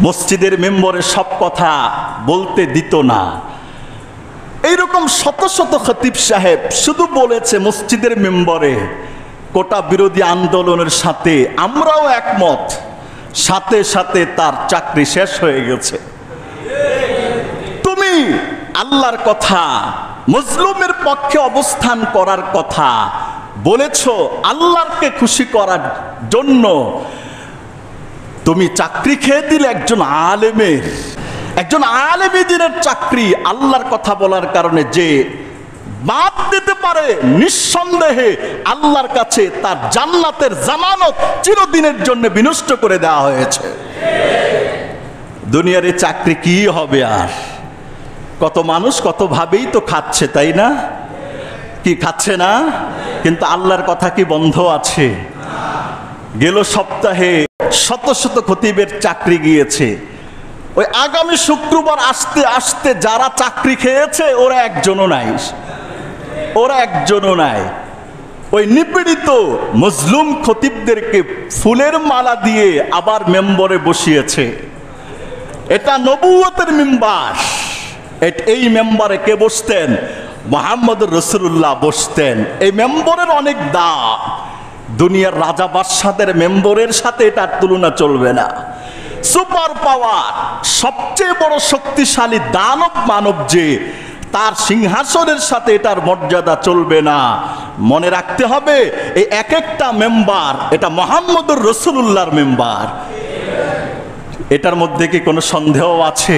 মসজিদের মেম্বরে সব কথা বলতে দিত না। এইরকম শত শত খতিব সাহেব শুধু বলেছে মসজিদের মেম্বরে, কোটা বিরোধী আন্দোলনের সাথে আমরাও একমত, সাথে সাথে তার চাকরি শেষ হয়ে গেছে। তুমি আল্লাহর কথা, মজলুমের পক্ষে অবস্থান করার কথা বলেছ, আল্লাহকে খুশি করার জন্য তুমি চাকরি খেয়ে দিলে একজন আলেমের, একজন আলেমী দিনের চাকরি আল্লাহর কথা বলার কারণে যে বাদ দিতে পারে, নিঃসন্দেহে আল্লাহর কাছে তার জান্নাতের জামানত চিরদিনের জন্য বিনষ্ট করে দেওয়া হয়েছে। দুনিয়ার এই চাকরি কি হবে আর? কত মানুষ কত ভাবেই তো খাচ্ছে, তাই না? কি খাচ্ছে না? কিন্তু আল্লাহর কথা কি বন্ধ আছে? গেল সপ্তাহে শত শত খতিবের চাকরি গিয়েছে। ওই আগামী শুক্রবার আসতে আসতে যারা চাকরি খেয়েছে ওরা একজনও নাই, ওরা একজনও নাই। ওই নিপীড়িত মজলুম খতিবদেরকে ফুলের মালা দিয়ে আবার মেম্বরে বসিয়েছে। এটা নবুয়তের মেম্বার। এই মেম্বারে কে বসতেন? মুহাম্মদুর রাসূলুল্লাহ বসতেন। এই মেম্বরের অনেক দাম, দুনিয়ার রাজা বাদশাদের মেম্বরের সাথে এটার তুলনা চলবে না। সুপার পাওয়ার, সবচেয়ে বড় শক্তিশালী দানব মানব যে, তার সিংহাসনের সাথে এটার মর্যাদা চলবে না। মনে রাখতে হবে এই এক একটা মেম্বার এটা মুহাম্মদুর রাসূলুল্লাহর মেম্বার। এটার মধ্যে কি কোনো সন্দেহ আছে?